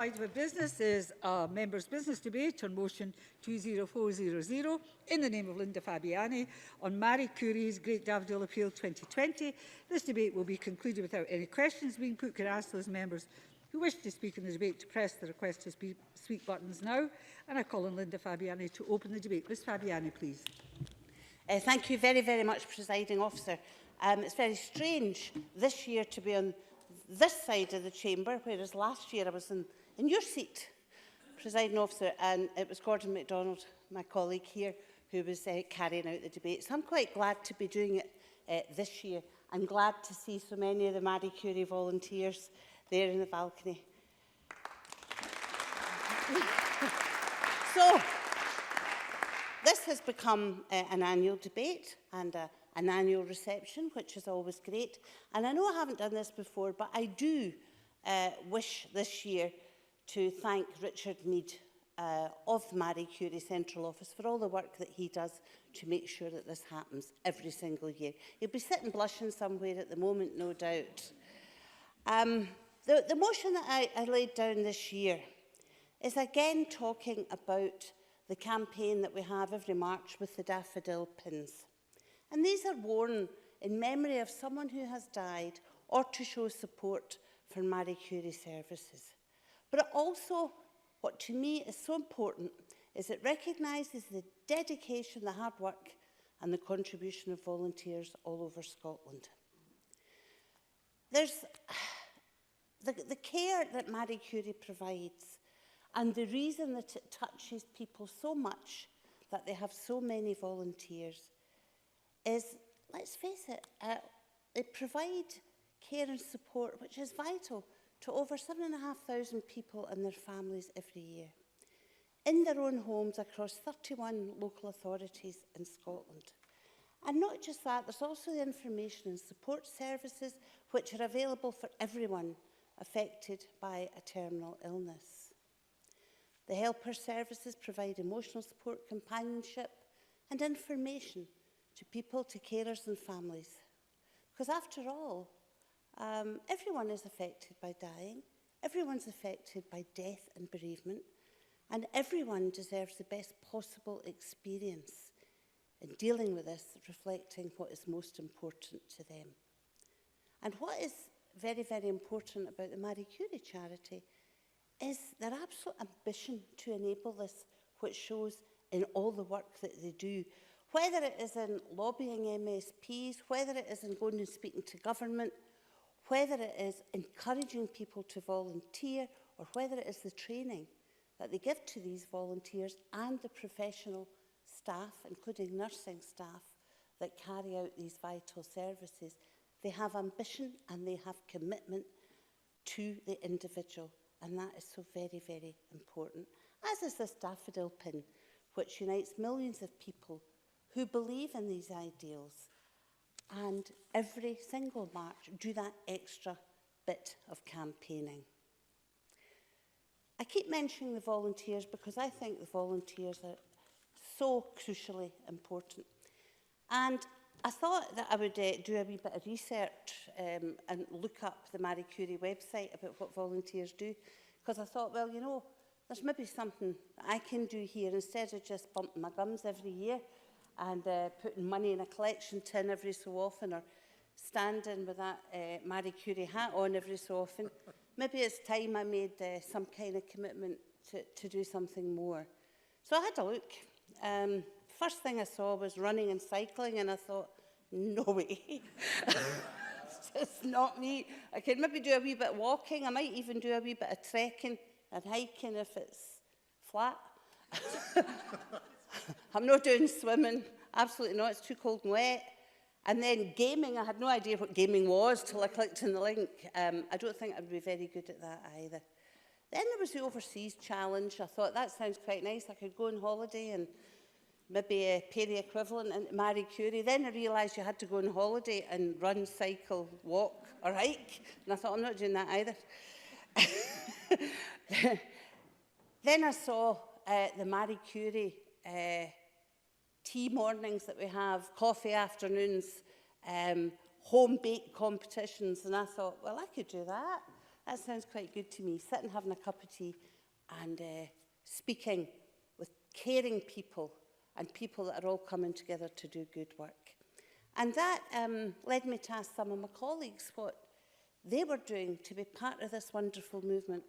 Item of business is a members' business debate on motion 20400 in the name of Linda Fabiani on Marie Curie's Great Daffodil Appeal 2020. This debate will be concluded without any questions being put. Can I ask those members who wish to speak in the debate to press the request to speak buttons now? And I call on Linda Fabiani to open the debate. Ms Fabiani, please. Thank you very much, Presiding Officer. It's very strange this year to be on this side of the chamber, whereas last year I was in your seat, Presiding Officer, and it was Gordon MacDonald, my colleague here, who was carrying out the debate. So I'm quite glad to be doing it this year. I'm glad to see so many of the Marie Curie volunteers there in the balcony. So, this has become an annual debate and an annual reception, which is always great. And I know I haven't done this before, but I do wish this year to thank Richard Mead of the Marie Curie Central Office for all the work that he does to make sure that this happens every single year. He'll be sitting blushing somewhere at the moment, no doubt. The motion that I laid down this year is again talking about the campaign that we have every March with the daffodil pins. And these are worn in memory of someone who has died or to show support for Marie Curie services. But also, what to me is so important, is it recognises the dedication, the hard work and the contribution of volunteers all over Scotland. There's the care that Marie Curie provides and the reason that it touches people so much that they have so many volunteers is, let's face it, they provide care and support which is vital to over 7,500 people and their families every year, in their own homes across 31 local authorities in Scotland. And not just that, there's also the information and support services which are available for everyone affected by a terminal illness. The helper services provide emotional support, companionship and information to people, to carers and families. Because after all, everyone is affected by dying, everyone's affected by death and bereavement, and everyone deserves the best possible experience in dealing with this, reflecting what is most important to them. And what is very important about the Marie Curie charity is their absolute ambition to enable this, which shows in all the work that they do, whether it is in lobbying MSPs, whether it is in going and speaking to government, whether it is encouraging people to volunteer, or whether it is the training that they give to these volunteers and the professional staff, including nursing staff, that carry out these vital services. They have ambition and they have commitment to the individual, and that is so very important. As is this daffodil pin, which unites millions of people who believe in these ideals and every single March do that extra bit of campaigning. I keep mentioning the volunteers because I think the volunteers are so crucially important. And I thought that I would do a wee bit of research and look up the Marie Curie website about what volunteers do, because I thought, well, you know, there's maybe something that I can do here instead of just bumping my gums every year and putting money in a collection tin every so often, or standing with that Marie Curie hat on every so often. Maybe it's time I made some kind of commitment to do something more. So I had a look. First thing I saw was running and cycling, and I thought, no way. It's not me. I could maybe do a wee bit of walking. I might even do a wee bit of trekking and hiking if it's flat. I'm not doing swimming, absolutely not, it's too cold and wet. And then gaming, I had no idea what gaming was till I clicked on the link. I don't think I would be very good at that either. Then there was the overseas challenge. I thought that sounds quite nice. I could go on holiday and maybe pay the equivalent into Marie Curie. Then I realised you had to go on holiday and run, cycle, walk or hike. And I thought, I'm not doing that either. Then I saw the Marie Curie tea mornings that we have, coffee afternoons, home bake competitions, and I thought, well, I could do that. That sounds quite good to me. Sitting, having a cup of tea and speaking with caring people and people that are all coming together to do good work. And that led me to ask some of my colleagues what they were doing to be part of this wonderful movement.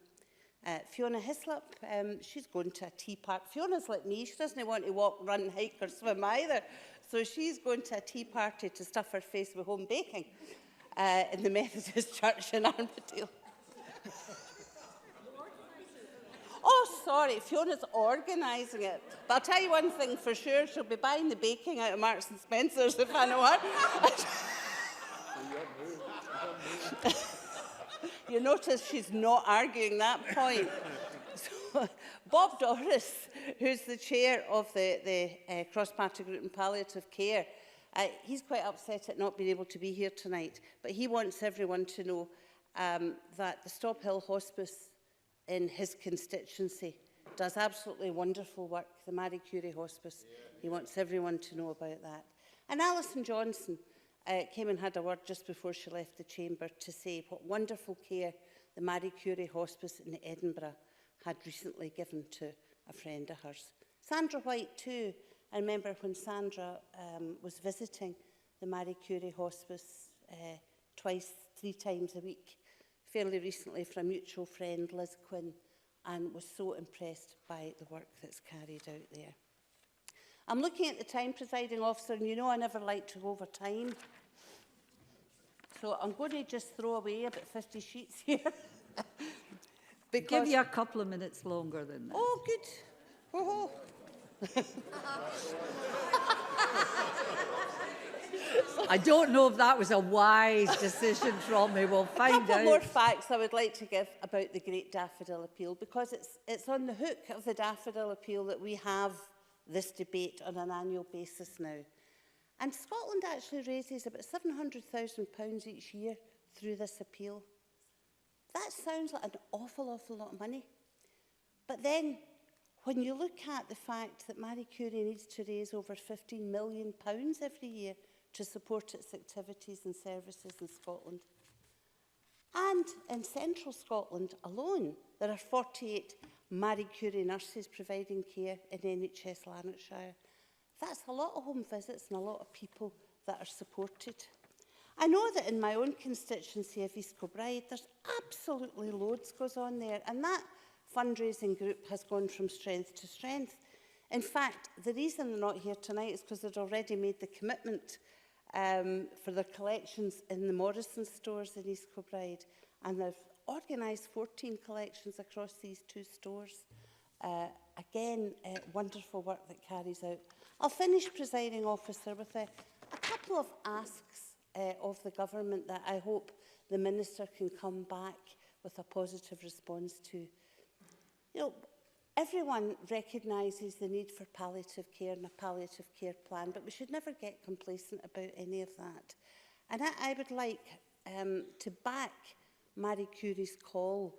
Fiona Hislop, she's going to a tea party. Fiona's like me, she doesn't want to walk, run, hike or swim either. So she's going to a tea party to stuff her face with home baking in the Methodist Church in Armadale. Oh, sorry, Fiona's organising it. But I'll tell you one thing for sure, she'll be buying the baking out of Marks and Spencer's if I know her. You notice she's not arguing that point. So, Bob Doris, who's the chair of the cross-party group in palliative care, he's quite upset at not being able to be here tonight, but he wants everyone to know that the Stop Hill Hospice in his constituency does absolutely wonderful work, the Marie Curie Hospice. He wants everyone to know about that. And Alison Johnson came and had a word just before she left the chamber to say what wonderful care the Marie Curie Hospice in Edinburgh had recently given to a friend of hers. Sandra White too, I remember when Sandra was visiting the Marie Curie Hospice twice, 3 times a week, fairly recently for a mutual friend, Liz Quinn, and was so impressed by the work that's carried out there. I'm looking at the time, presiding officer, and you know I never like to go over time. So I'm going to just throw away about 50 sheets here. Give you a couple of minutes longer than that. Oh, good. Oh. I don't know if that was a wise decision from me. We'll find out. A couple more facts I would like to give about the Great Daffodil Appeal, because it's on the hook of the Daffodil Appeal that we have this debate on an annual basis now. And Scotland actually raises about £700,000 each year through this appeal. That sounds like an awful lot of money. But then, when you look at the fact that Marie Curie needs to raise over £15 million every year to support its activities and services in Scotland. And in central Scotland alone, there are 48 Marie Curie nurses providing care in NHS Lanarkshire. That's a lot of home visits and a lot of people that are supported. I know that in my own constituency of East Kilbride, there's absolutely loads goes on there, and that fundraising group has gone from strength to strength. In fact, the reason they're not here tonight is because they'd already made the commitment for their collections in the Morrison stores in East Kilbride, and they've organised 14 collections across these 2 stores. Again, wonderful work that carries out. I'll finish, presiding officer, with a couple of asks of the government that I hope the Minister can come back with a positive response to. You know, everyone recognises the need for palliative care and a palliative care plan, but we should never get complacent about any of that. And I would like to back Marie Curie's call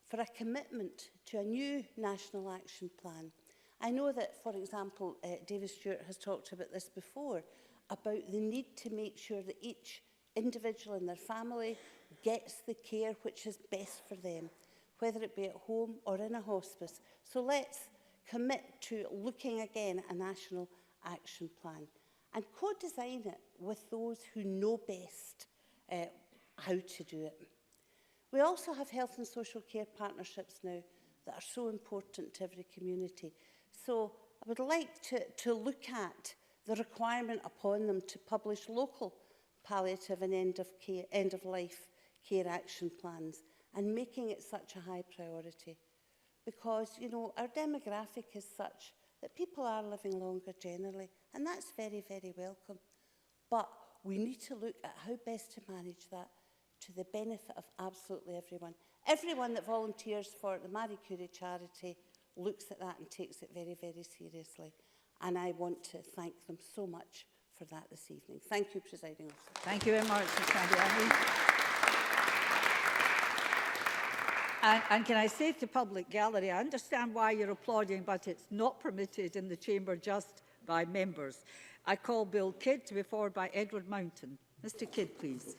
for a commitment to a new national action plan. I know that, for example, David Stewart has talked about this before, about the need to make sure that each individual in their family gets the care which is best for them, whether it be at home or in a hospice. So let's commit to looking again at a national action plan and co-design it with those who know best how to do it. We also have health and social care partnerships now that are so important to every community. So I would like to look at the requirement upon them to publish local palliative and end-of-life care action plans, and making it such a high priority. Because, you know, our demographic is such that people are living longer generally, and that's very, very welcome. But we need to look at how best to manage that to the benefit of absolutely everyone. Everyone that volunteers for the Marie Curie charity looks at that and takes it very, very seriously. And I want to thank them so much for that this evening. Thank you, Presiding Officer. Thank you very much, Ms. Fabiani. And can I say to public gallery, I understand why you're applauding, but it's not permitted in the chamber just by members. I call Bill Kidd to be forwarded by Edward Mountain. Mr. Kidd, please.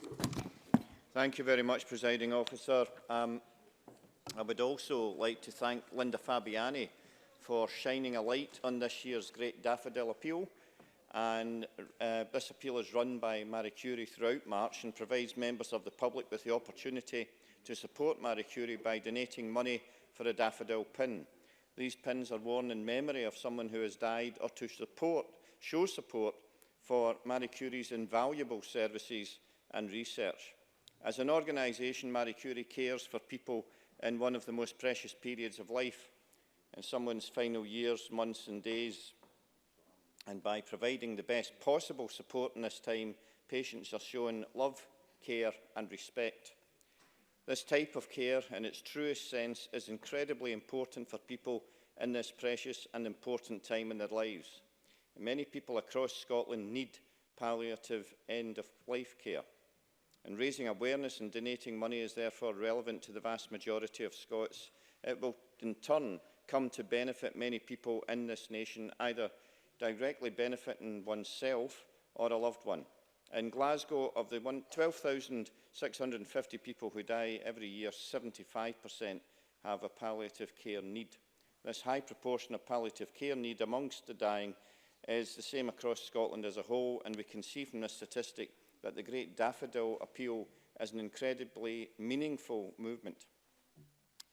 Thank you very much, Presiding Officer. I would also like to thank Linda Fabiani for shining a light on this year's Great Daffodil Appeal. And this appeal is run by Marie Curie throughout March and provides members of the public with the opportunity to support Marie Curie by donating money for a daffodil pin. These pins are worn in memory of someone who has died or to show support for Marie Curie's invaluable services and research. As an organisation, Marie Curie cares for people in one of the most precious periods of life, in someone's final years, months and days. And by providing the best possible support in this time, patients are shown love, care and respect. This type of care, in its truest sense, is incredibly important for people in this precious and important time in their lives. Many people across Scotland need palliative end-of-life care. And raising awareness and donating money is therefore relevant to the vast majority of Scots. It will in turn come to benefit many people in this nation, either directly benefiting oneself or a loved one. In Glasgow, of the 12,650 people who die every year, 75% have a palliative care need. This high proportion of palliative care need amongst the dying is the same across Scotland as a whole, and we can see from this statistic that the Great Daffodil Appeal is an incredibly meaningful movement.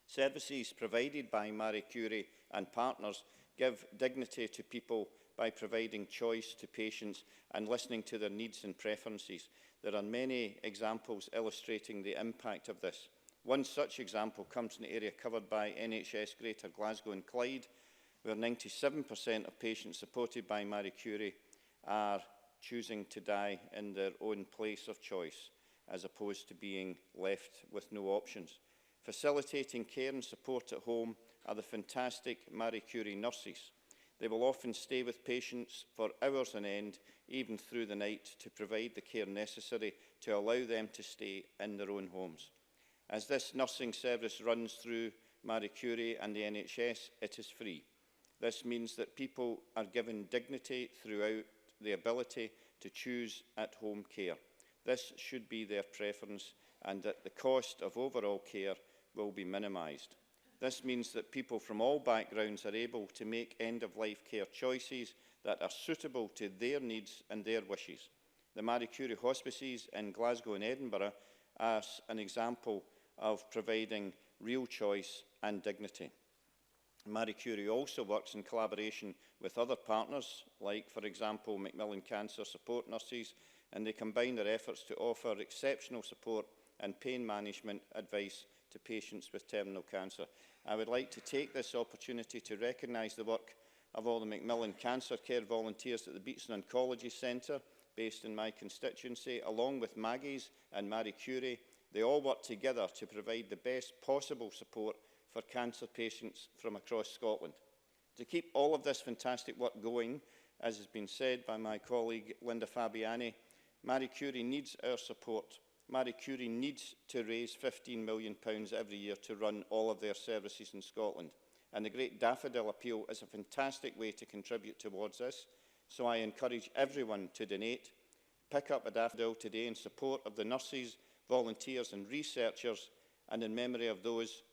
Services provided by Marie Curie and partners give dignity to people by providing choice to patients and listening to their needs and preferences. There are many examples illustrating the impact of this. One such example comes from the area covered by NHS Greater Glasgow and Clyde, where 97% of patients supported by Marie Curie are choosing to die in their own place of choice, as opposed to being left with no options. Facilitating care and support at home are the fantastic Marie Curie nurses. They will often stay with patients for hours on end, even through the night, to provide the care necessary to allow them to stay in their own homes. As this nursing service runs through Marie Curie and the NHS, it is free. This means that people are given dignity throughout the ability to choose at-home care. This should be their preference, and that the cost of overall care will be minimised. This means that people from all backgrounds are able to make end-of-life care choices that are suitable to their needs and their wishes. The Marie Curie hospices in Glasgow and Edinburgh are an example of providing real choice and dignity. Marie Curie also works in collaboration with other partners, like, for example, Macmillan Cancer Support Nurses, and they combine their efforts to offer exceptional support and pain management advice to patients with terminal cancer. I would like to take this opportunity to recognise the work of all the Macmillan Cancer Care volunteers at the Beatson Oncology Centre, based in my constituency, along with Maggie's and Marie Curie. They all work together to provide the best possible support for cancer patients from across Scotland. To keep all of this fantastic work going, as has been said by my colleague Linda Fabiani, Marie Curie needs our support. Marie Curie needs to raise £15 million every year to run all of their services in Scotland. And the Great Daffodil Appeal is a fantastic way to contribute towards this. So I encourage everyone to donate. Pick up a daffodil today in support of the nurses, volunteers and researchers, and in memory of those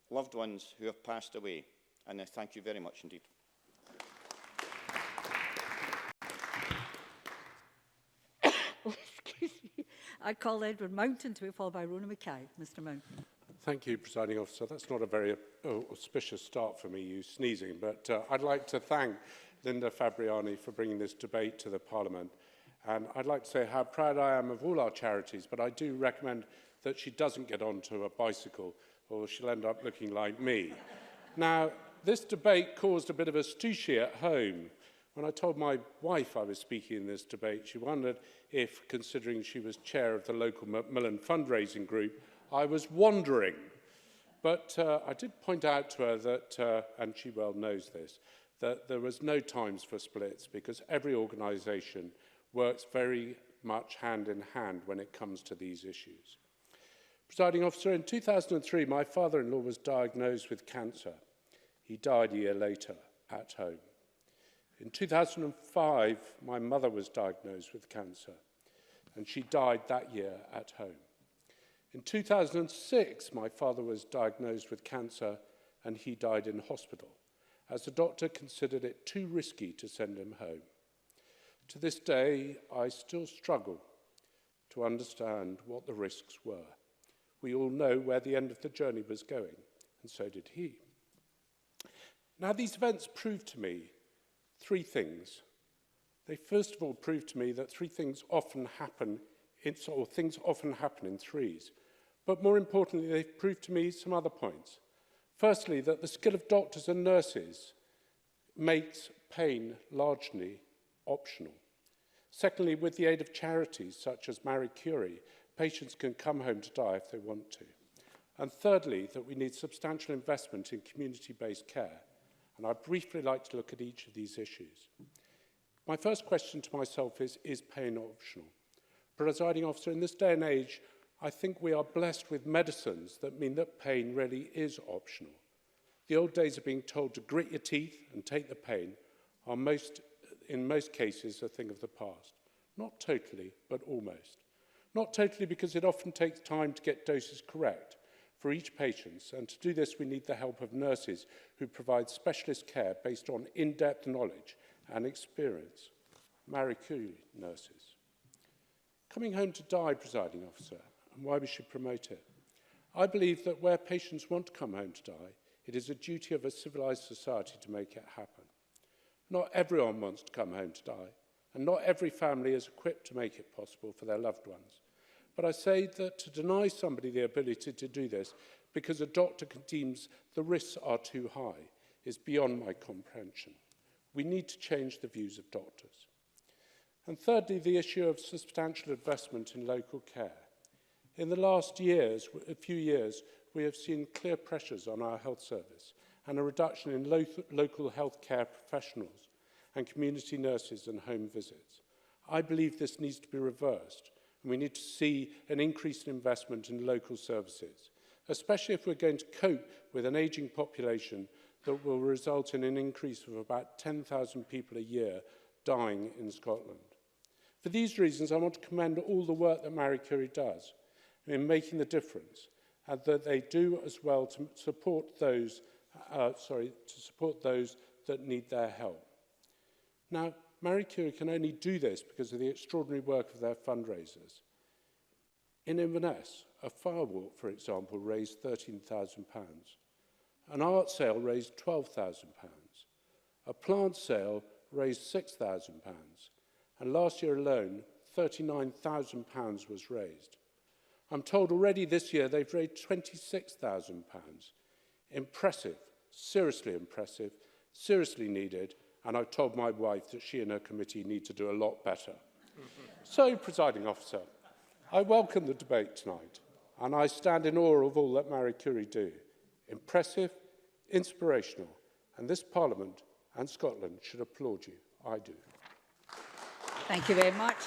loved ones who have passed away. And I thank you very much indeed. Excuse me. I call Edward Mountain to be followed by Rona Mackay. Mr. Mountain. Thank you, Presiding Officer. That's not a very auspicious start for me, you sneezing, but I'd like to thank Linda Fabiani for bringing this debate to the Parliament. And I'd like to say how proud I am of all our charities, but I do recommend that she doesn't get onto a bicycle or she'll end up looking like me. Now, this debate caused a bit of a stooshy at home. When I told my wife I was speaking in this debate, she wondered if, considering she was chair of the local Macmillan fundraising group, I was wandering. But I did point out to her that, and she well knows this, that there was no times for splits because every organisation works very much hand in hand when it comes to these issues. Presiding Officer, in 2003, my father-in-law was diagnosed with cancer. He died a year later at home. In 2005, my mother was diagnosed with cancer, and she died that year at home. In 2006, my father was diagnosed with cancer and he died in hospital, as the doctor considered it too risky to send him home. To this day, I still struggle to understand what the risks were. We all know where the end of the journey was going, and so did he. Now, these events proved to me three things. They first of all proved to me that things often happen in threes. But more importantly, they've proved to me some other points. Firstly, that the skill of doctors and nurses makes pain largely optional. Secondly, with the aid of charities such as Marie Curie, patients can come home to die if they want to. And thirdly, that we need substantial investment in community-based care. And I'd briefly like to look at each of these issues. My first question to myself is pain optional? Presiding officer, in this day and age, I think we are blessed with medicines that mean that pain really is optional. The old days of being told to grit your teeth and take the pain are in most cases a thing of the past. Not totally, but almost. Not totally because it often takes time to get doses correct for each patient, and to do this we need the help of nurses who provide specialist care based on in-depth knowledge and experience. Marie Curie nurses. Coming home to die, presiding officer, and why we should promote it. I believe that where patients want to come home to die, it is a duty of a civilized society to make it happen. Not everyone wants to come home to die, and not every family is equipped to make it possible for their loved ones. But I say that to deny somebody the ability to do this because a doctor deems the risks are too high is beyond my comprehension. We need to change the views of doctors. And thirdly, the issue of substantial investment in local care. In the last few years, we have seen clear pressures on our health service and a reduction in local health care professionals and community nurses and home visits. I believe this needs to be reversed, and we need to see an increase in investment in local services, especially if we're going to cope with an ageing population that will result in an increase of about 10,000 people a year dying in Scotland. For these reasons, I want to commend all the work that Marie Curie does in making the difference, and that they do as well to support those that need their help. Now, Marie Curie can only do this because of the extraordinary work of their fundraisers. In Inverness, a firewalk, for example, raised £13,000. An art sale raised £12,000. A plant sale raised £6,000. And last year alone, £39,000 was raised. I'm told already this year they've raised £26,000. Impressive, seriously needed, and I've told my wife that she and her committee need to do a lot better. So, presiding officer, I welcome the debate tonight, and I stand in awe of all that Marie Curie do. Impressive, inspirational, and this Parliament and Scotland should applaud you. I do. Thank you very much.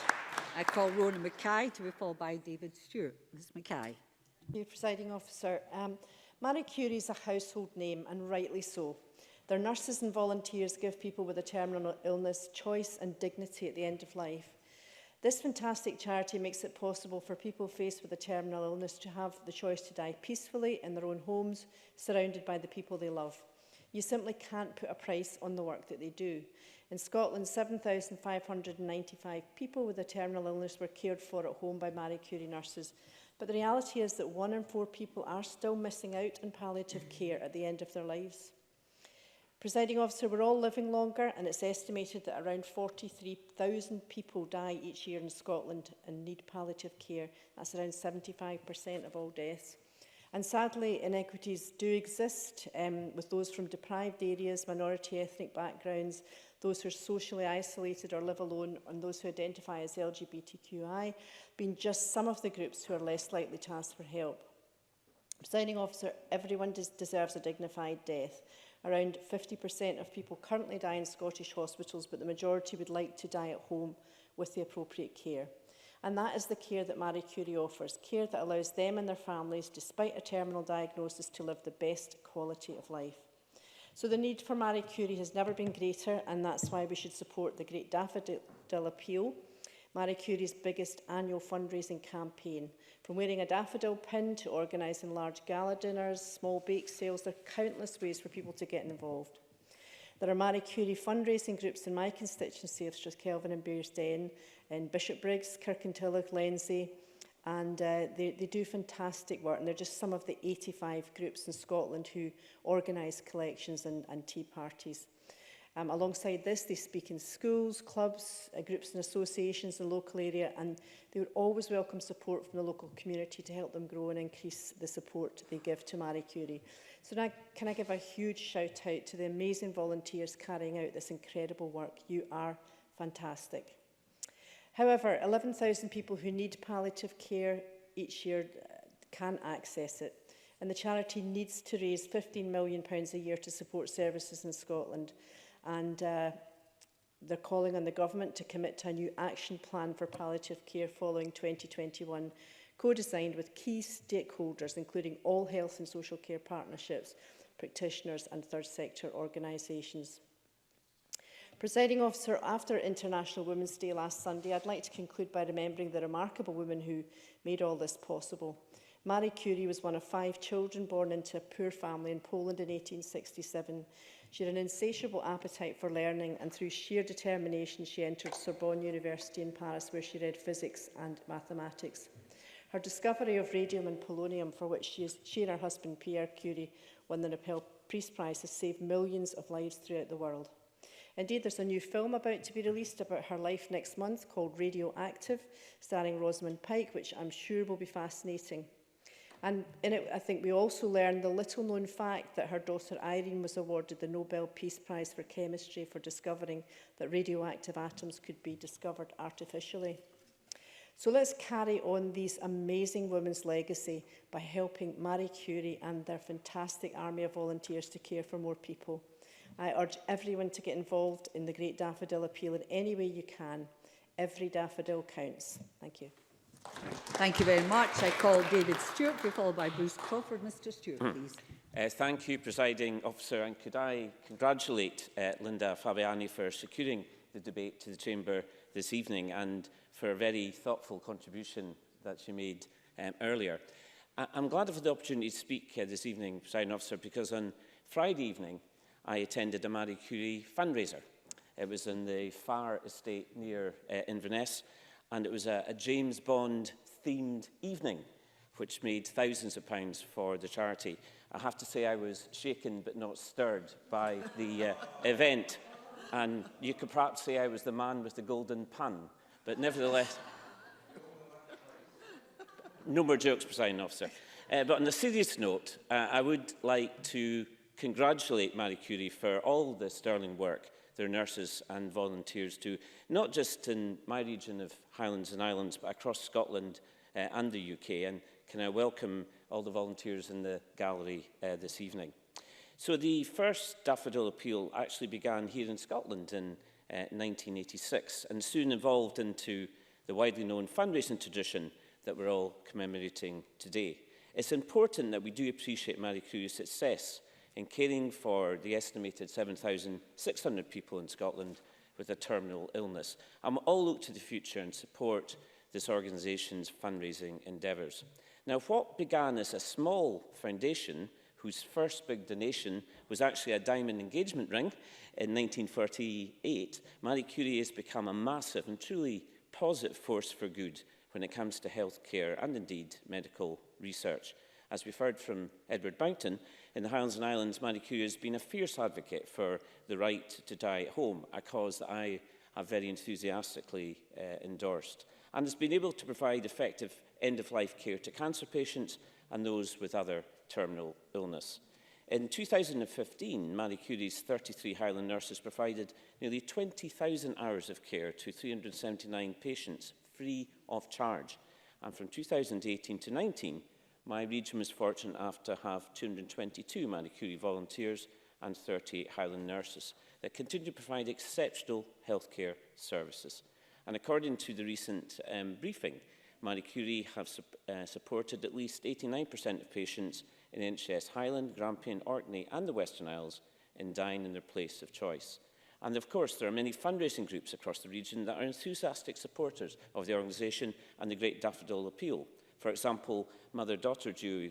I call Rona Mackay to be followed by David Stewart. Ms Mackay. Thank you, Presiding Officer. Marie Curie is a household name, and rightly so. Their nurses and volunteers give people with a terminal illness choice and dignity at the end of life. This fantastic charity makes it possible for people faced with a terminal illness to have the choice to die peacefully in their own homes, surrounded by the people they love. You simply can't put a price on the work that they do. In Scotland, 7,595 people with a terminal illness were cared for at home by Marie Curie nurses. But the reality is that 1 in 4 people are still missing out on palliative care at the end of their lives. Presiding officer, we're all living longer, and it's estimated that around 43,000 people die each year in Scotland and need palliative care. That's around 75% of all deaths. And sadly, inequities do exist with those from deprived areas, minority ethnic backgrounds, those who are socially isolated or live alone, and those who identify as LGBTQI, being just some of the groups who are less likely to ask for help. Presiding officer, everyone deserves a dignified death. Around 50% of people currently die in Scottish hospitals, but the majority would like to die at home with the appropriate care. And that is the care that Marie Curie offers, care that allows them and their families, despite a terminal diagnosis, to live the best quality of life. So the need for Marie Curie has never been greater, and that's why we should support the Great Daffodil appeal. Marie Curie's biggest annual fundraising campaign. From wearing a daffodil pin to organising large gala dinners, small bake sales, there are countless ways for people to get involved. There are Marie Curie fundraising groups in my constituency of Strathkelvin and Bearsden, in Bishopbriggs, Kirkintilloch, Lenzie, and they do fantastic work, and they're just some of the 85 groups in Scotland who organise collections and tea parties. Alongside this, they speak in schools, clubs, groups and associations in the local area, and they would always welcome support from the local community to help them grow and increase the support they give to Marie Curie. So now, can I give a huge shout out to the amazing volunteers carrying out this incredible work? You are fantastic. However, 11,000 people who need palliative care each year can't access it, and the charity needs to raise £15 million a year to support services in Scotland. And they're calling on the government to commit to a new action plan for palliative care following 2021, co-designed with key stakeholders, including all health and social care partnerships, practitioners and third sector organisations. Presiding officer, after International Women's Day last Sunday, I'd like to conclude by remembering the remarkable women who made all this possible. Marie Curie was one of 5 children born into a poor family in Poland in 1867. She had an insatiable appetite for learning, and through sheer determination she entered Sorbonne University in Paris, where she read physics and mathematics. Her discovery of radium and polonium, for which she and her husband Pierre Curie won the Nobel Peace Prize, has saved millions of lives throughout the world. Indeed, there's a new film about to be released about her life next month called Radioactive, starring Rosamund Pike, which I'm sure will be fascinating. And in it, I think we also learned the little-known fact that her daughter Irene was awarded the Nobel Peace Prize for Chemistry for discovering that radioactive atoms could be discovered artificially. So let's carry on these amazing women's legacy by helping Marie Curie and their fantastic army of volunteers to care for more people. I urge everyone to get involved in the Great Daffodil Appeal in any way you can. Every daffodil counts. Thank you. Thank you very much. I call David Stewart, to be followed by Bruce Crawford. Mr. Stewart, please. Thank you, Presiding Officer, and could I congratulate Linda Fabiani for securing the debate to the Chamber this evening and for a very thoughtful contribution that she made earlier. I'm glad I've had the opportunity to speak this evening, Presiding Officer, because on Friday evening I attended a Marie Curie fundraiser. It was in the Far Estate near Inverness, and it was a James Bond-themed evening, which made thousands of pounds for the charity. I have to say I was shaken but not stirred by the event, and you could perhaps say I was the man with the golden pun, but nevertheless... No more jokes, Presiding Officer. But on a serious note, I would like to congratulate Marie Curie for all the sterling work their nurses and volunteers do, not just in my region of Highlands and Islands, but across Scotland and the UK. And can I welcome all the volunteers in the gallery this evening. So the first Daffodil Appeal actually began here in Scotland in 1986 and soon evolved into the widely known fundraising tradition that we're all commemorating today. It's important that we do appreciate Marie Curie's success in caring for the estimated 7,600 people in Scotland with a terminal illness. And we'll all look to the future and support this organisation's fundraising endeavours. Now, what began as a small foundation, whose first big donation was actually a diamond engagement ring in 1948, Marie Curie has become a massive and truly positive force for good when it comes to healthcare and indeed medical research. As we've heard from Edward Boughton, in the Highlands and Islands, Marie Curie has been a fierce advocate for the right to die at home, a cause that I have very enthusiastically endorsed, and has been able to provide effective end-of-life care to cancer patients and those with other terminal illness. In 2015, Marie Curie's 33 Highland nurses provided nearly 20,000 hours of care to 379 patients, free of charge. And from 2018 to 19, my region was fortunate enough to have 222 Marie Curie volunteers and 38 Highland nurses that continue to provide exceptional healthcare services. And according to the recent briefing, Marie Curie have supported at least 89% of patients in NHS Highland, Grampian, Orkney and the Western Isles in dying in their place of choice. And of course, there are many fundraising groups across the region that are enthusiastic supporters of the organisation and the Great Daffodil Appeal. For example, mother-daughter duo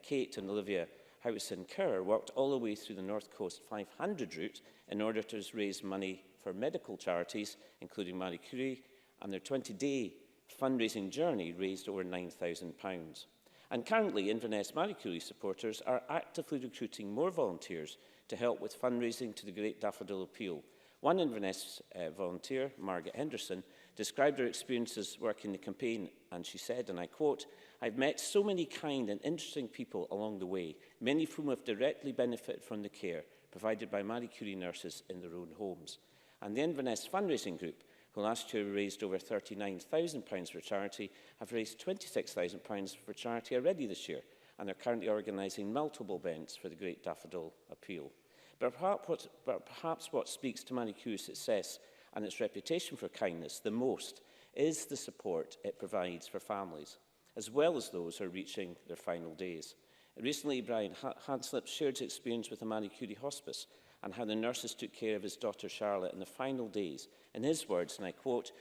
Kate and Olivia Howison-Kerr worked all the way through the North Coast 500 route in order to raise money for medical charities, including Marie Curie, and their 20-day fundraising journey raised over £9,000. And currently, Inverness Marie Curie supporters are actively recruiting more volunteers to help with fundraising to the Great Daffodil Appeal. One Inverness volunteer, Margaret Henderson, described her experiences working the campaign, and she said, and I quote, "I've met so many kind and interesting people along the way, many of whom have directly benefited from the care provided by Marie Curie nurses in their own homes." And the Inverness fundraising group, who last year raised over £39,000 for charity, have raised £26,000 for charity already this year, and are currently organising multiple events for the Great Daffodil Appeal. But perhaps what speaks to Marie Curie's success and its reputation for kindness the most is the support it provides for families, as well as those who are reaching their final days. Recently, Brian Hanslip shared his experience with the Marie Curie Hospice and how the nurses took care of his daughter Charlotte in the final days. In his words, and I quote,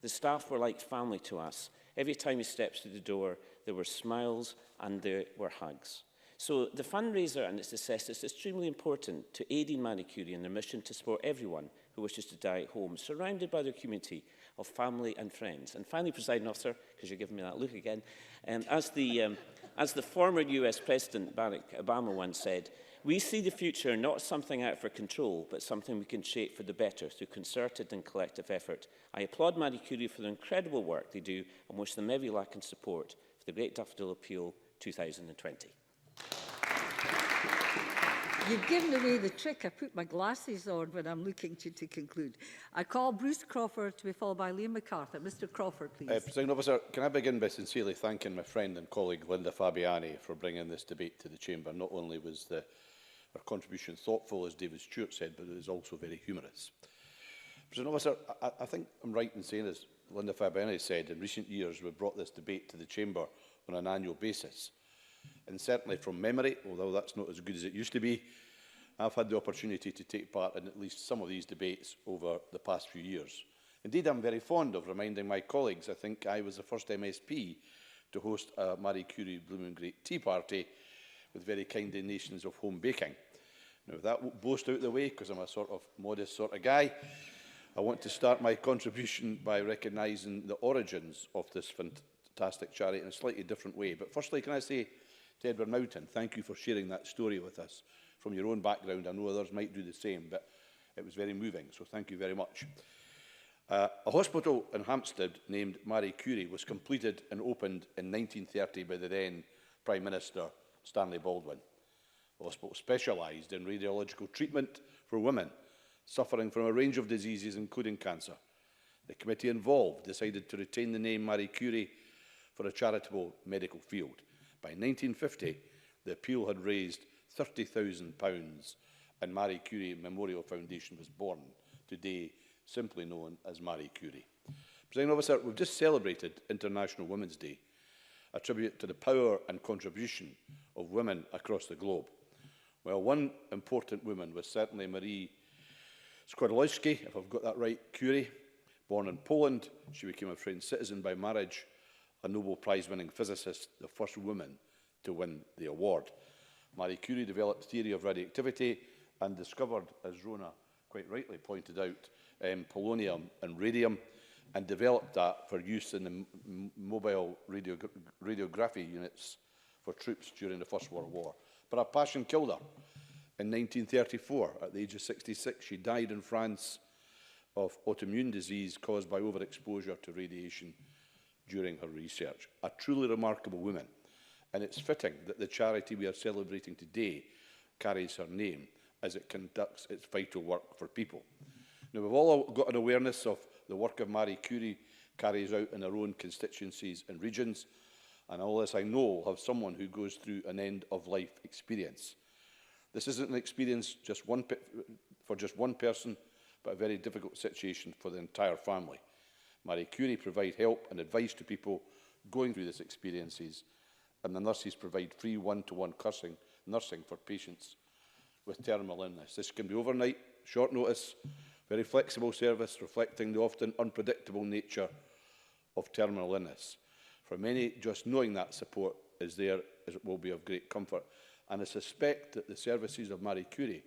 "The staff were like family to us. Every time he stepped through the door, there were smiles and there were hugs." So the fundraiser and its success is extremely important to aiding Marie Curie in their mission to support everyone who wishes to die at home, surrounded by their community of family and friends. And finally, Presiding Officer, because you're giving me that look again, as the former US President Barack Obama once said, "We see the future not something out for control, but something we can shape for the better through concerted and collective effort." I applaud Marie Curie for the incredible work they do and wish them every luck and support for the Great Daffodil Appeal 2020. You've given away the trick. I put my glasses on when I'm looking to conclude. I call Bruce Crawford to be followed by Liam MacArthur. Mr Crawford, please. Presiding Officer, can I begin by sincerely thanking my friend and colleague Linda Fabiani for bringing this debate to the Chamber. Not only was her contribution thoughtful, as David Stewart said, but it was also very humorous. Presiding Officer, I think I'm right in saying, as Linda Fabiani said, in recent years we've brought this debate to the Chamber on an annual basis. And certainly from memory, although that's not as good as it used to be, I've had the opportunity to take part in at least some of these debates over the past few years. Indeed, I'm very fond of reminding my colleagues. I think I was the first MSP to host a Marie Curie Blooming Great Tea Party with very kind donations of home baking. Now, with that boast out of the way, because I'm a sort of modest sort of guy, I want to start my contribution by recognising the origins of this fantastic charity in a slightly different way. But firstly, can I say to Edward Mountain, thank you for sharing that story with us from your own background. I know others might do the same, but it was very moving, so thank you very much. A hospital in Hampstead named Marie Curie was completed and opened in 1930 by the then Prime Minister Stanley Baldwin. The hospital specialised in radiological treatment for women suffering from a range of diseases, including cancer. The committee involved decided to retain the name Marie Curie for a charitable medical field. By 1950, the appeal had raised £30,000 and Marie Curie Memorial Foundation was born, today simply known as Marie Curie. Presiding Officer, we've just celebrated International Women's Day, a tribute to the power and contribution of women across the globe. Well, one important woman was certainly Marie Skłodowska, if I've got that right, Curie. Born in Poland, she became a French citizen by marriage, a Nobel Prize-winning physicist, the first woman to win the award. Marie Curie developed theory of radioactivity and discovered, as Rona quite rightly pointed out, polonium and radium, and developed that for use in the mobile radiography units for troops during the First World War. But her passion killed her. In 1934, at the age of 66, she died in France of autoimmune disease caused by overexposure to radiation during her research. A truly remarkable woman. And it's fitting that the charity we are celebrating today carries her name as it conducts its vital work for people. Now, we've all got an awareness of the work of Marie Curie carries out in her own constituencies and regions, and all this I know have someone who goes through an end-of-life experience. This isn't an experience for just one person, but a very difficult situation for the entire family. Marie Curie provide help and advice to people going through these experiences, and the nurses provide free one-to-one nursing for patients with terminal illness. This can be overnight, short notice, Very flexible service reflecting the often unpredictable nature of terminal illness. For many, just knowing that support is there will be of great comfort. And I suspect that the services of Marie Curie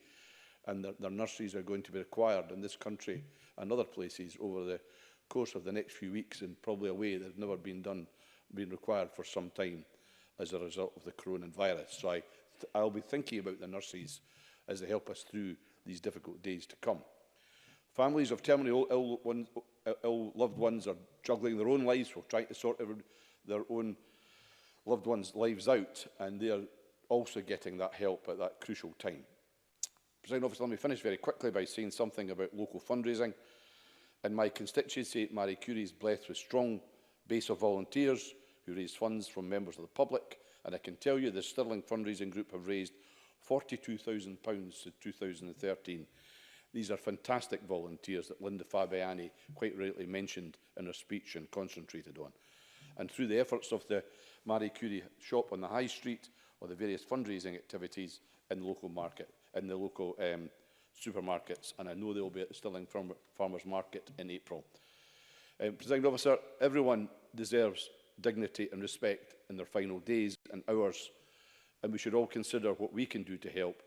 and their nurseries are going to be required in this country and other places over the course of the next few weeks in probably a way that has never been required for some time as a result of the coronavirus. So I'll be thinking about the nurses as they help us through these difficult days to come. Families of terminally ill loved ones are juggling their own lives while trying to sort their own loved ones' lives out, and they are also getting that help at that crucial time. Presiding Officer, let me finish very quickly by saying something about local fundraising. In my constituency, Marie Curie is blessed with a strong base of volunteers who raise funds from members of the public, and I can tell you the Stirling fundraising group have raised £42,000 since 2013. These are fantastic volunteers that Linda Fabiani quite rightly mentioned in her speech and concentrated on. And through the efforts of the Marie Curie shop on the High Street or the various fundraising activities in the local market, in the local supermarkets, and I know they will be at the Stirling Farmers Market in April. Presiding Officer, everyone deserves dignity and respect in their final days and hours, and we should all consider what we can do to help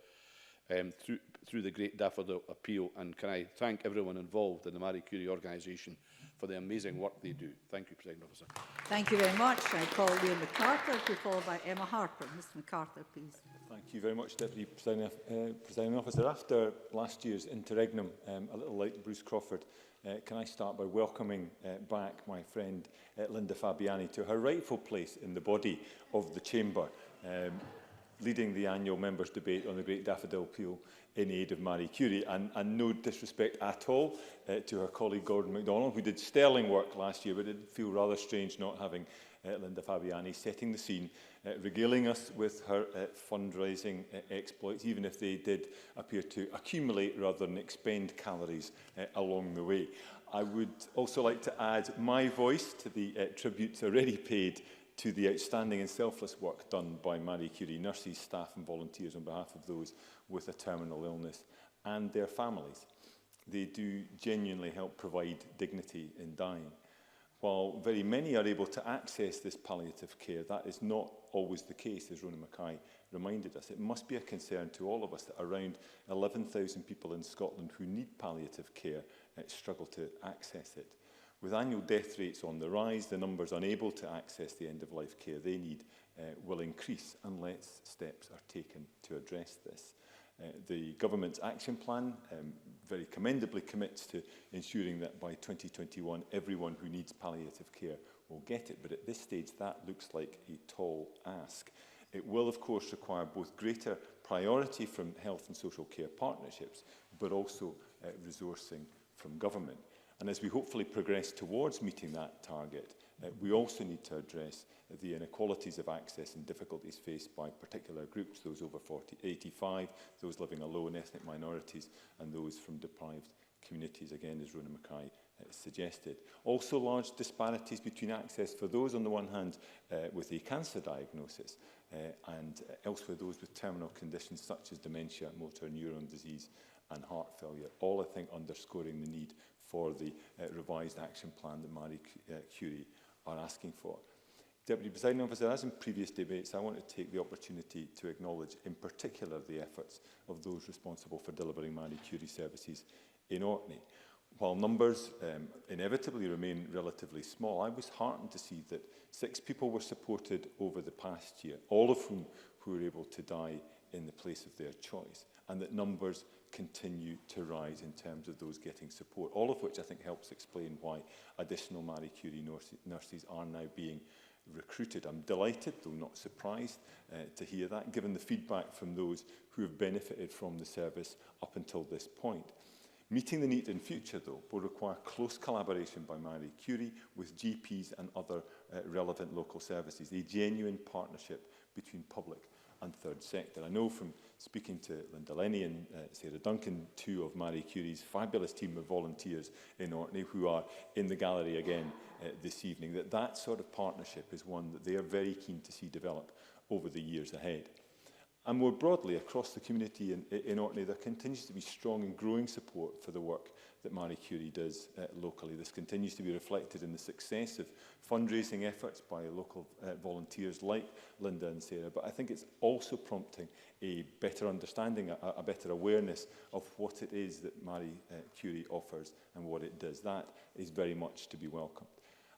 through the Great Daffodil Appeal. And can I thank everyone involved in the Marie Curie organisation for the amazing work they do. Thank you, Presiding Officer. Thank you very much. I call Liam MacArthur, to be followed by Emma Harper. Mr MacArthur, please. Thank you very much, Deputy Presiding Officer. After last year's interregnum, a little like Bruce Crawford, can I start by welcoming back my friend Linda Fabiani to her rightful place in the body of the Chamber, leading the annual members' debate on the Great Daffodil Appeal in aid of Marie Curie, and no disrespect at all to her colleague Gordon MacDonald, who did sterling work last year, but it did feel rather strange not having Linda Fabiani setting the scene, regaling us with her fundraising exploits, even if they did appear to accumulate rather than expend calories along the way. I would also like to add my voice to the tributes already paid to the outstanding and selfless work done by Marie Curie nurses, staff and volunteers on behalf of those with a terminal illness and their families. They do genuinely help provide dignity in dying. While very many are able to access this palliative care, that is not always the case, as Rona Mackay reminded us. It must be a concern to all of us that around 11,000 people in Scotland who need palliative care struggle to access it. With annual death rates on the rise, the numbers unable to access the end-of-life care they need will increase unless steps are taken to address this. The Government's action plan very commendably commits to ensuring that by 2021 everyone who needs palliative care will get it, but at this stage that looks like a tall ask. It will of course require both greater priority from health and social care partnerships, but also resourcing from government. And as we hopefully progress towards meeting that target, we also need to address the inequalities of access and difficulties faced by particular groups, those over 85, those living alone, ethnic minorities, and those from deprived communities, again, as Rona Mackay suggested. Also large disparities between access for those, on the one hand, with a cancer diagnosis, and elsewhere those with terminal conditions such as dementia, motor neuron disease, and heart failure, all, I think, underscoring the need for the revised action plan that Marie Curie are asking for. Deputy Presiding Officer, as in previous debates, I want to take the opportunity to acknowledge in particular the efforts of those responsible for delivering Marie Curie services in Orkney. While numbers inevitably remain relatively small, I was heartened to see that 6 people were supported over the past year, all of whom who were able to die in the place of their choice, and that numbers continue to rise in terms of those getting support, all of which I think helps explain why additional Marie Curie nurses are now being recruited. I'm delighted, though not surprised, to hear that, given the feedback from those who have benefited from the service up until this point. Meeting the need in future, though, will require close collaboration by Marie Curie with GPs and other relevant local services, a genuine partnership between public and third sector. I know from speaking to Linda Lenny and Sarah Duncan, 2 of Marie Curie's fabulous team of volunteers in Orkney, who are in the gallery again this evening, that sort of partnership is one that they are very keen to see develop over the years ahead. And more broadly, across the community in Orkney, there continues to be strong and growing support for the work that Marie Curie does locally. This continues to be reflected in the success of fundraising efforts by local volunteers like Linda and Sarah, but I think it's also prompting a better understanding, a better awareness of what it is that Marie Curie offers and what it does. That is very much to be welcomed.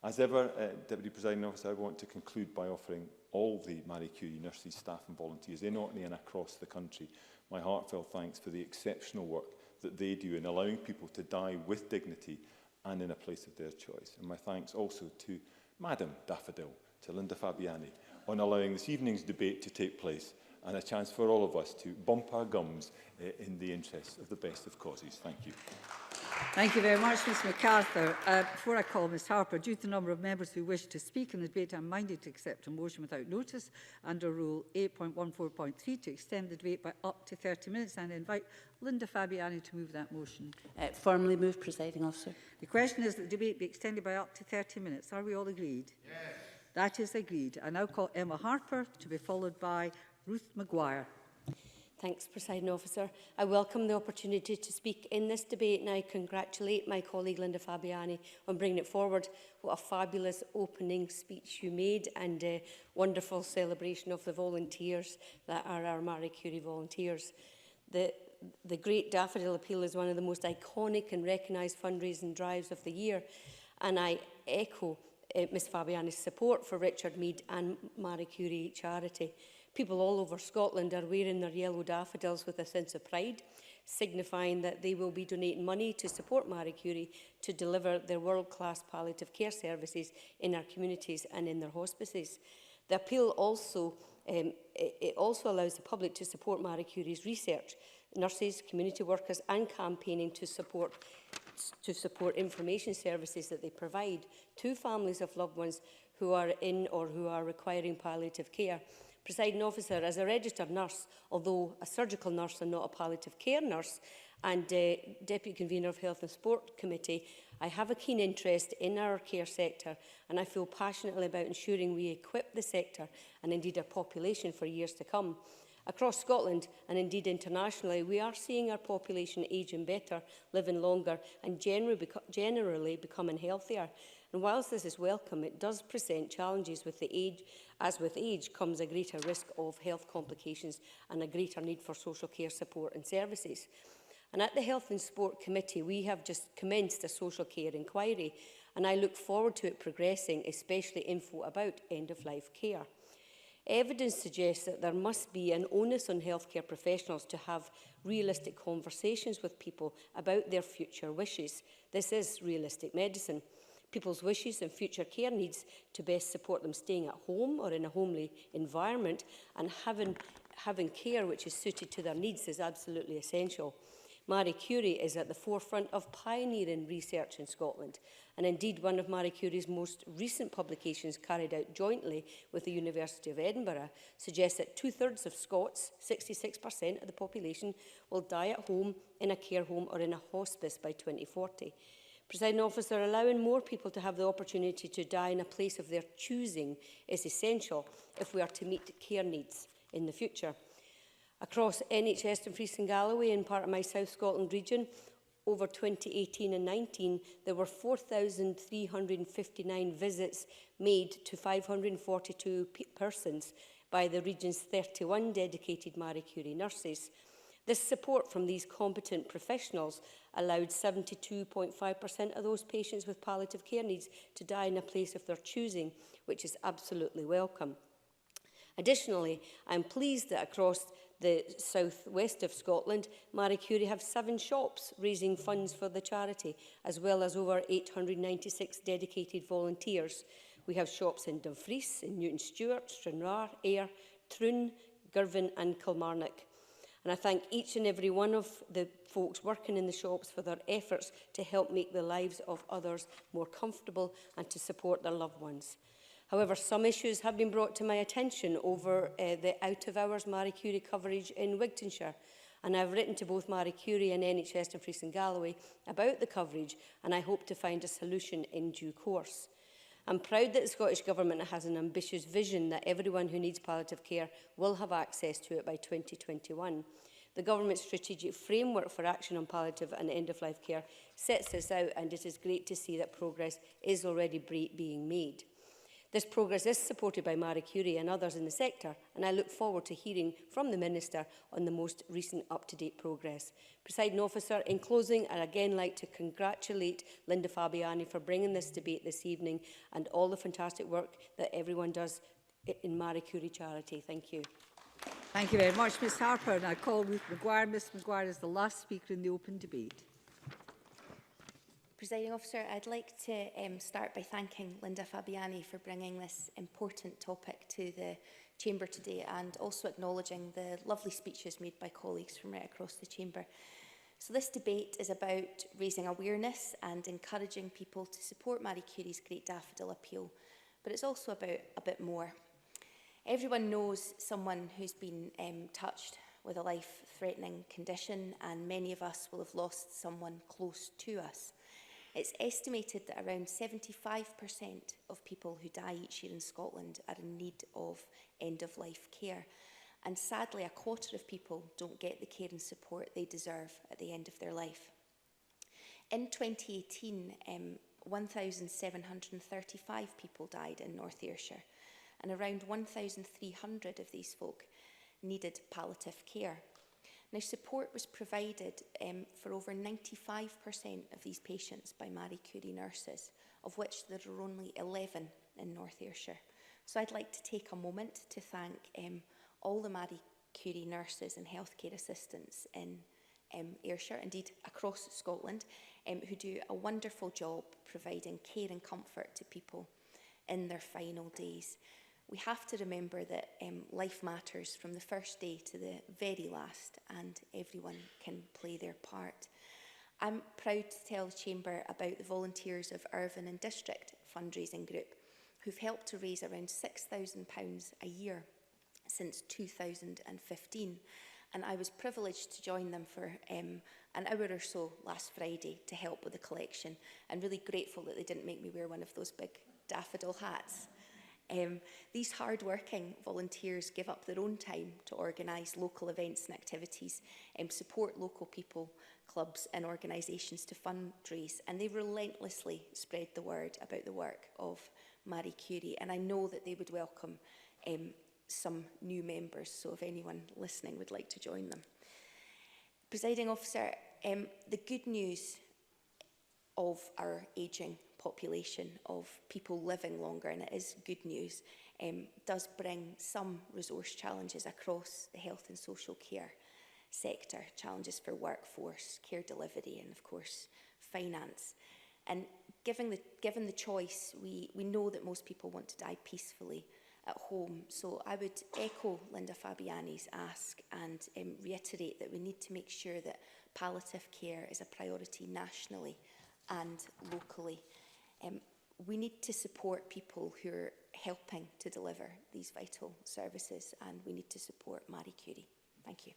As ever, Deputy Presiding Officer, I want to conclude by offering all the Marie Curie nurses, staff and volunteers in Orkney and across the country my heartfelt thanks for the exceptional work that they do in allowing people to die with dignity and in a place of their choice. And my thanks also to Madam Daffodil, to Linda Fabiani, on allowing this evening's debate to take place and a chance for all of us to bump our gums in the interests of the best of causes. Thank you. Thank you very much, Ms MacArthur. Before I call Ms Harper, due to the number of members who wish to speak in the debate, I am minded to accept a motion without notice under Rule 8.14.3 to extend the debate by up to 30 minutes, and I invite Linda Fabiani to move that motion. Formally moved, Presiding Officer. The question is that the debate be extended by up to 30 minutes. Are we all agreed? Yes. That is agreed. I now call Emma Harper, to be followed by Ruth Maguire. Thanks, Presiding Officer. I welcome the opportunity to speak in this debate, and I congratulate my colleague Linda Fabiani on bringing it forward. What a fabulous opening speech you made, and a wonderful celebration of the volunteers that are our Marie Curie volunteers. The Great Daffodil Appeal is one of the most iconic and recognised fundraising drives of the year, and I echo Ms Fabiani's support for Richard Mead and Marie Curie charity. People all over Scotland are wearing their yellow daffodils with a sense of pride, signifying that they will be donating money to support Marie Curie to deliver their world-class palliative care services in our communities and in their hospices. The appeal also, allows the public to support Marie Curie's research, nurses, community workers and campaigning to support information services that they provide to families of loved ones who are in or who are requiring palliative care. Presiding Officer, as a registered nurse, although a surgical nurse and not a palliative care nurse, and Deputy Convener of Health and Sport Committee, I have a keen interest in our care sector, and I feel passionately about ensuring we equip the sector and indeed our population for years to come. Across Scotland and indeed internationally, we are seeing our population ageing better, living longer and generally becoming healthier. And whilst this is welcome, it does present challenges with the age. As with age comes a greater risk of health complications and a greater need for social care support and services. And at the Health and Sport Committee, we have just commenced a social care inquiry, and I look forward to it progressing, especially info about end-of-life care. Evidence suggests that there must be an onus on healthcare professionals to have realistic conversations with people about their future wishes. This is realistic medicine. People's wishes and future care needs to best support them staying at home or in a homely environment, and having care which is suited to their needs is absolutely essential. Marie Curie is at the forefront of pioneering research in Scotland, and indeed one of Marie Curie's most recent publications, carried out jointly with the University of Edinburgh, suggests that 2/3 of Scots, 66% of the population, will die at home, in a care home or in a hospice by 2040. Presiding Officer, allowing more people to have the opportunity to die in a place of their choosing is essential if we are to meet care needs in the future. Across NHS Dumfries and Galloway, in part of my South Scotland region, over 2018 and 19, there were 4,359 visits made to 542 persons by the region's 31 dedicated Marie Curie nurses. This support from these competent professionals allowed 72.5% of those patients with palliative care needs to die in a place of their choosing, which is absolutely welcome. Additionally, I am pleased that across the southwest of Scotland, Marie Curie have 7 shops raising funds for the charity, as well as over 896 dedicated volunteers. We have shops in Dumfries, in Newton Stewart, Stranraer, Ayr, Troon, Girvan and Kilmarnock. And I thank each and every one of the folks working in the shops for their efforts to help make the lives of others more comfortable and to support their loved ones. However, some issues have been brought to my attention over the out-of-hours Marie Curie coverage in Wigtonshire, and I've written to both Marie Curie and NHS Dumfries and Galloway about the coverage, and I hope to find a solution in due course. I'm proud that the Scottish Government has an ambitious vision that everyone who needs palliative care will have access to it by 2021. The Government's strategic framework for action on palliative and end-of-life care sets this out, and it is great to see that progress is already being made. This progress is supported by Marie Curie and others in the sector, and I look forward to hearing from the Minister on the most recent up-to-date progress. Presiding Officer, in closing, I'd again like to congratulate Linda Fabiani for bringing this debate this evening and all the fantastic work that everyone does in Marie Curie charity. Thank you. Thank you very much, Ms Harper. And I call Ruth Maguire. Ms Maguire is the last speaker in the open debate. Presiding Officer, I'd like to start by thanking Linda Fabiani for bringing this important topic to the Chamber today, and also acknowledging the lovely speeches made by colleagues from right across the Chamber. So this debate is about raising awareness and encouraging people to support Marie Curie's Great Daffodil Appeal, but it's also about a bit more. Everyone knows someone who's been touched with a life-threatening condition, and many of us will have lost someone close to us. It's estimated that around 75% of people who die each year in Scotland are in need of end-of-life care. And sadly, a quarter of people don't get the care and support they deserve at the end of their life. In 2018, 1,735 people died in North Ayrshire, and around 1,300 of these folk needed palliative care. Now, support was provided for over 95% of these patients by Marie Curie nurses, of which there are only 11 in North Ayrshire. So I'd like to take a moment to thank all the Marie Curie nurses and healthcare assistants in Ayrshire, indeed across Scotland, who do a wonderful job providing care and comfort to people in their final days. We have to remember that life matters from the first day to the very last, and everyone can play their part. I'm proud to tell the Chamber about the volunteers of Irvine and District fundraising group, who've helped to raise around £6,000 a year since 2015. And I was privileged to join them for an hour or so last Friday to help with the collection, and really grateful that they didn't make me wear one of those big daffodil hats. These hard-working volunteers give up their own time to organise local events and activities, support local people, clubs and organisations to fundraise, and they relentlessly spread the word about the work of Marie Curie, and I know that they would welcome some new members, so if anyone listening would like to join them. Presiding Officer, the good news of our ageing population, of people living longer, and it is good news, does bring some resource challenges across the health and social care sector, challenges for workforce, care delivery, and of course finance. And given the choice, we know that most people want to die peacefully at home, so I would echo Linda Fabiani's ask and reiterate that we need to make sure that palliative care is a priority nationally and locally. We need to support people who are helping to deliver these vital services, and we need to support Marie Curie. Thank you.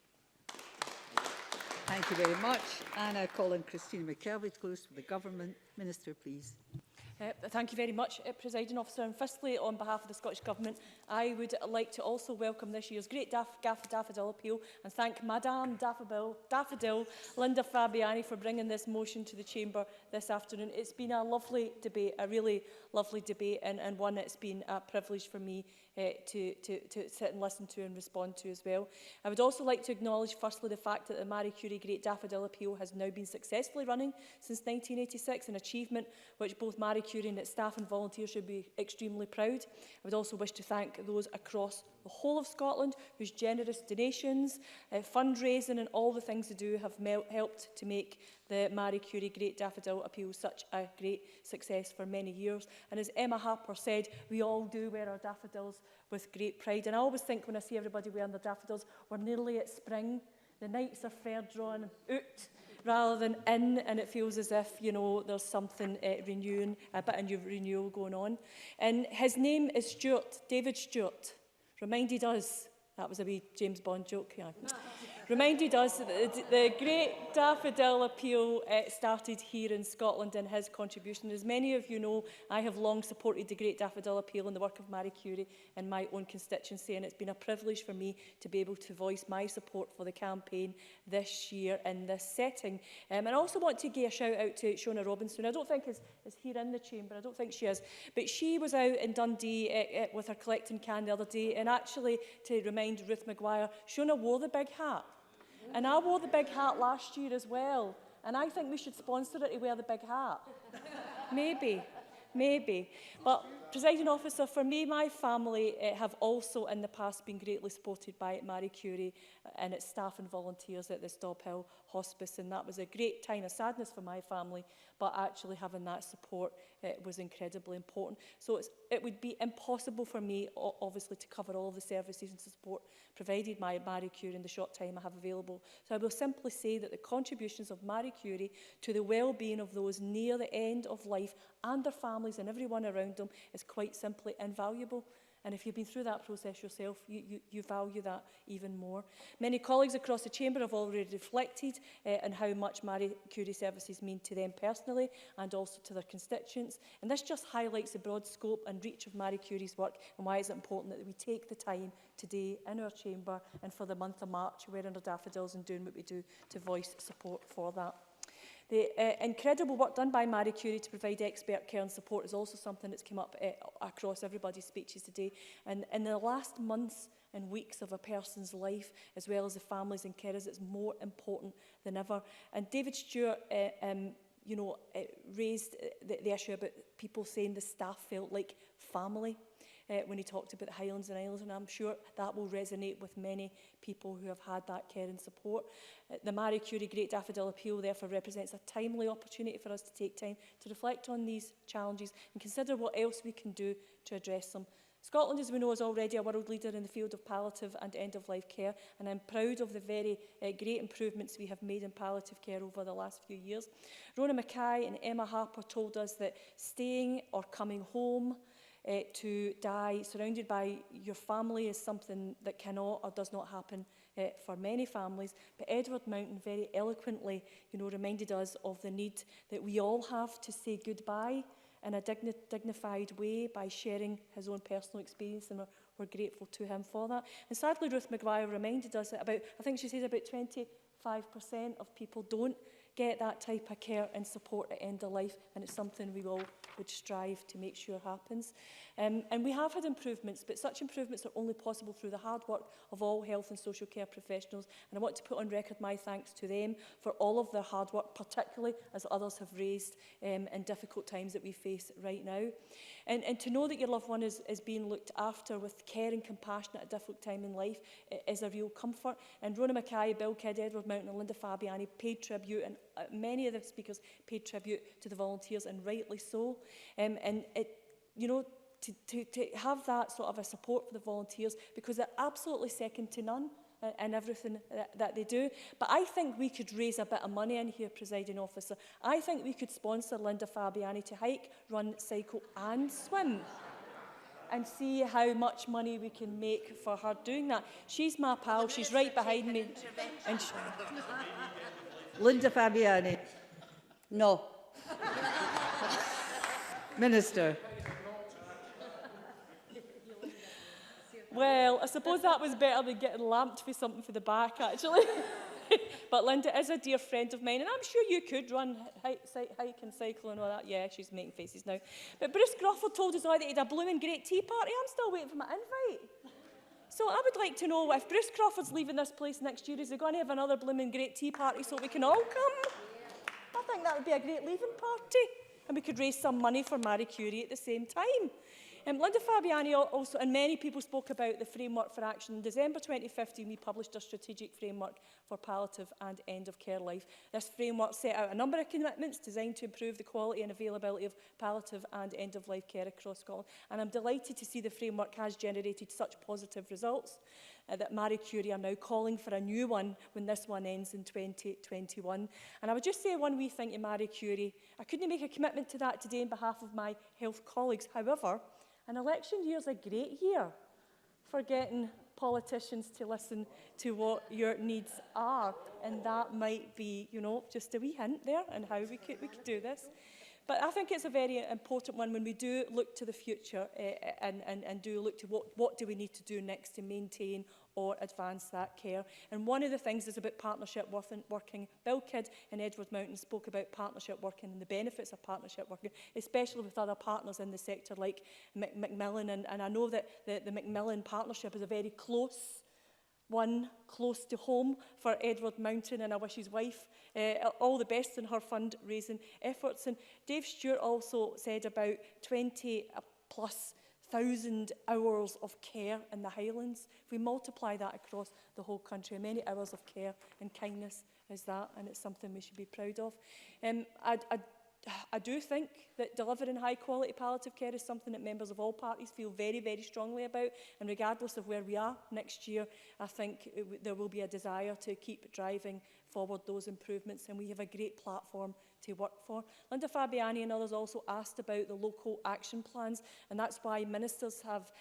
Thank you very much. And I call on Christina McKelvey to close with the Government. Minister, please. Thank you very much, Presiding Officer. And firstly, on behalf of the Scottish Government, I would like to also welcome this year's Great Daffodil Appeal and thank Madame Daffodil, Linda Fabiani, for bringing this motion to the Chamber this afternoon. It's been a lovely debate, a really lovely debate, and one that's been a privilege for me to sit and listen to and respond to as well. I would also like to acknowledge firstly the fact that the Marie Curie Great Daffodil Appeal has now been successfully running since 1986, an achievement which both Marie Curie and its staff and volunteers should be extremely proud. I would also wish to thank those across the whole of Scotland whose generous donations, fundraising and all the things they do have helped to make the Marie Curie Great Daffodil Appeal such a great success for many years. And as Emma Harper said, we all do wear our daffodils with great pride. And I always think when I see everybody wearing their daffodils, we're nearly at spring. The nights are fair drawn out rather than in, and it feels as if, you know, there's something renewing, a bit of renewal going on. And his name is Stuart, David Stuart. Reminded us, that was a wee James Bond joke, yeah. reminded us that the Great Daffodil Appeal started here in Scotland in his contribution. As many of you know, I have long supported the Great Daffodil Appeal and the work of Marie Curie in my own constituency, and it's been a privilege for me to be able to voice my support for the campaign this year in this setting. And I also want to give a shout out to Shona Robinson. I don't think is here in the chamber, I don't think she is, but she was out in Dundee with her collecting can the other day, and actually, to remind Ruth Maguire, Shona wore the big hat. And I wore the big hat last year as well. And I think we should sponsor her to wear the big hat. Maybe, maybe. But, Presiding Officer, for me, my family have also in the past been greatly supported by Marie Curie and its staff and volunteers at the Stobhill Hospice. And that was a great time of sadness for my family, but actually having that support was incredibly important. So it would be impossible for me, obviously, to cover all of the services and support provided by Marie Curie in the short time I have available. So I will simply say that the contributions of Marie Curie to the well-being of those near the end of life and their families and everyone around them is quite simply invaluable. And if you've been through that process yourself, you value that even more. Many colleagues across the chamber have already reflected on how much Marie Curie services mean to them personally and also to their constituents. And this just highlights the broad scope and reach of Marie Curie's work and why it's important that we take the time today in our chamber and for the month of March, wearing our daffodils and doing what we do to voice support for that. The incredible work done by Marie Curie to provide expert care and support is also something that's come up across everybody's speeches today. And in the last months and weeks of a person's life, as well as the families and carers, it's more important than ever. And David Stewart, raised the issue about people saying the staff felt like family when he talked about the Highlands and Islands, and I'm sure that will resonate with many people who have had that care and support. The Marie Curie Great Daffodil Appeal therefore represents a timely opportunity for us to take time to reflect on these challenges and consider what else we can do to address them. Scotland, as we know, is already a world leader in the field of palliative and end-of-life care, and I'm proud of the very great improvements we have made in palliative care over the last few years. Rona Mackay and Emma Harper told us that staying or coming home to die surrounded by your family is something that cannot or does not happen for many families. But Edward Mountain very eloquently, reminded us of the need that we all have to say goodbye in a dignified way by sharing his own personal experience, and we're grateful to him for that. And sadly, Ruth Maguire reminded us that I think she says about 25% of people don't get that type of care and support at end of life, and it's something we all would strive to make sure happens. And we have had improvements, but such improvements are only possible through the hard work of all health and social care professionals, and I want to put on record my thanks to them for all of their hard work, particularly as others have raised in difficult times that we face right now. And to know that your loved one is being looked after with care and compassion at a difficult time in life is a real comfort. And Rona Mackay, Bill Kidd, Edward Mountain and Linda Fabiani paid tribute, and many of the speakers paid tribute to the volunteers, and rightly so. And it, to have that sort of a support for the volunteers, because they're absolutely second to none in everything that they do. But I think we could raise a bit of money in here, Presiding Officer. I think we could sponsor Linda Fabiani to hike, run, cycle and swim and see how much money we can make for her doing that. She's my pal, she's right behind me. And Linda Fabiani. No. Minister. Well, I suppose that was better than getting lamped for something for the back, actually. But Linda is a dear friend of mine, and I'm sure you could run, hike and cycle and all that. Yeah, she's making faces now. But Bruce Crawford told us all that he had a blooming great tea party. I'm still waiting for my invite. So I would like to know, if Bruce Crawford's leaving this place next year, is he going to have another blooming great tea party so we can all come? I think that would be a great leaving party. And we could raise some money for Marie Curie at the same time. Linda Fabiani also, and many people spoke about the framework for action. In December 2015, we published a strategic framework for palliative and end-of-care life. This framework set out a number of commitments designed to improve the quality and availability of palliative and end-of-life care across Scotland. And I'm delighted to see the framework has generated such positive results that Marie Curie are now calling for a new one when this one ends in 2021. And I would just say one wee thing to Marie Curie. I couldn't make a commitment to that today on behalf of my health colleagues. However, an election year is a great year for getting politicians to listen to what your needs are. And that might be, you know, just a wee hint there and how we could do this. But I think it's a very important one when we do look to the future and do look to what do we need to do next to maintain or advance that care. And one of the things is about partnership working. Bill Kidd and Edward Mountain spoke about partnership working and the benefits of partnership working, especially with other partners in the sector like Macmillan. And I know that the Macmillan partnership is a very close one, close to home for Edward Mountain, and I wish his wife all the best in her fundraising efforts. And Dave Stewart also said about 20,000+ hours of care in the Highlands. If we multiply that across the whole country, how many hours of care and kindness is that? And it's something we should be proud of. I do think that delivering high quality palliative care is something that members of all parties feel very, very strongly about. And regardless of where we are next year, I think there will be a desire to keep driving forward those improvements, and we have a great platform to work for. Linda Fabiani and others also asked about the local action plans, and that's why ministers have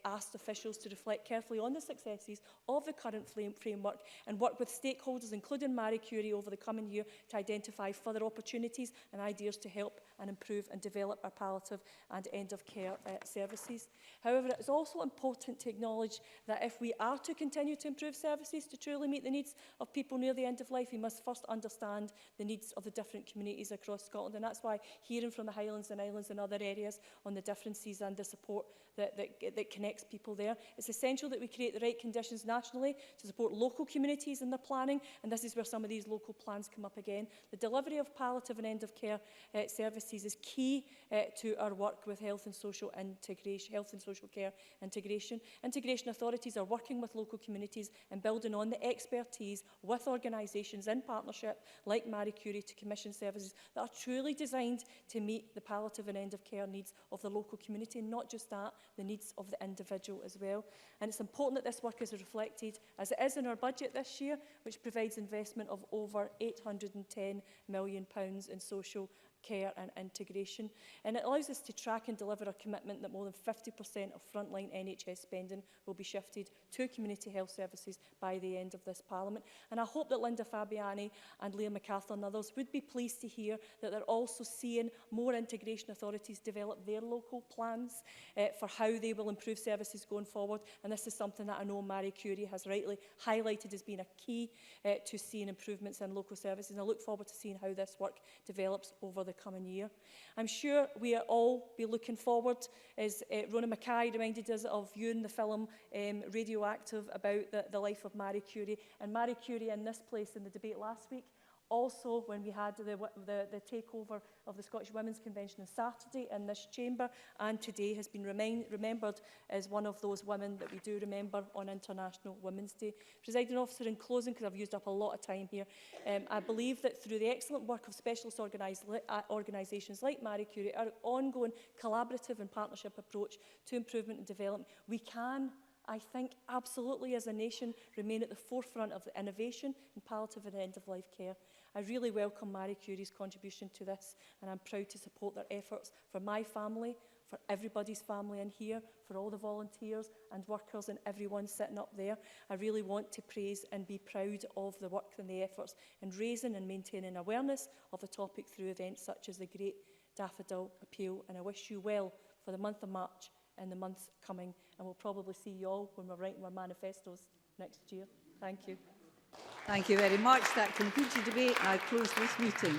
asked officials to reflect carefully on the successes of the current framework and work with stakeholders, including Marie Curie, over the coming year to identify further opportunities and ideas to help and improve and develop our palliative and end-of-care services. However, it is also important to acknowledge that if we are to continue to improve services to truly meet the needs of people near the end of life, we must first understand the needs of the different communities across Scotland. And that's why hearing from the Highlands and Islands and other areas on the differences and the support that connects people there. It's essential that we create the right conditions nationally to support local communities in their planning, and this is where some of these local plans come up again. The delivery of palliative and end-of-care services is key to our work with health and social care integration. Integration authorities are working with local communities and building on the expertise with organisations in partnership like Marie Curie to commission services that are truly designed to meet the palliative and end-of-care needs of the local community, and not just that, the needs of the individual as well. And it's important that this work is reflected, as it is in our budget this year, which provides investment of over £810 million in social care and integration. And it allows us to track and deliver a commitment that more than 50% of frontline NHS spending will be shifted to community health services by the end of this Parliament. And I hope that Linda Fabiani and Leah MacArthur and others would be pleased to hear that they're also seeing more integration authorities develop their local plans for how they will improve services going forward. And this is something that I know Marie Curie has rightly highlighted as being a key to seeing improvements in local services. And I look forward to seeing how this work develops over the coming year. I'm sure we will all be looking forward, as Rona Mackay reminded us of viewing the film Radioactive about the life of Marie Curie. And Marie Curie in this place in the debate last week, also when we had the takeover of the Scottish Women's Convention on Saturday in this chamber, and today has been remembered as one of those women that we do remember on International Women's Day. Presiding Officer, in closing, because I've used up a lot of time here, I believe that through the excellent work of specialist organisations like Marie Curie, our ongoing collaborative and partnership approach to improvement and development, we can, I think, absolutely as a nation remain at the forefront of the innovation in palliative and end-of-life care. I really welcome Marie Curie's contribution to this, and I'm proud to support their efforts for my family, for everybody's family in here, for all the volunteers and workers and everyone sitting up there. I really want to praise and be proud of the work and the efforts in raising and maintaining awareness of the topic through events such as the Great Daffodil Appeal, and I wish you well for the month of March and the months coming, and we'll probably see you all when we're writing our manifestos next year. Thank you. Thank you very much. That concludes the debate, and I close this meeting.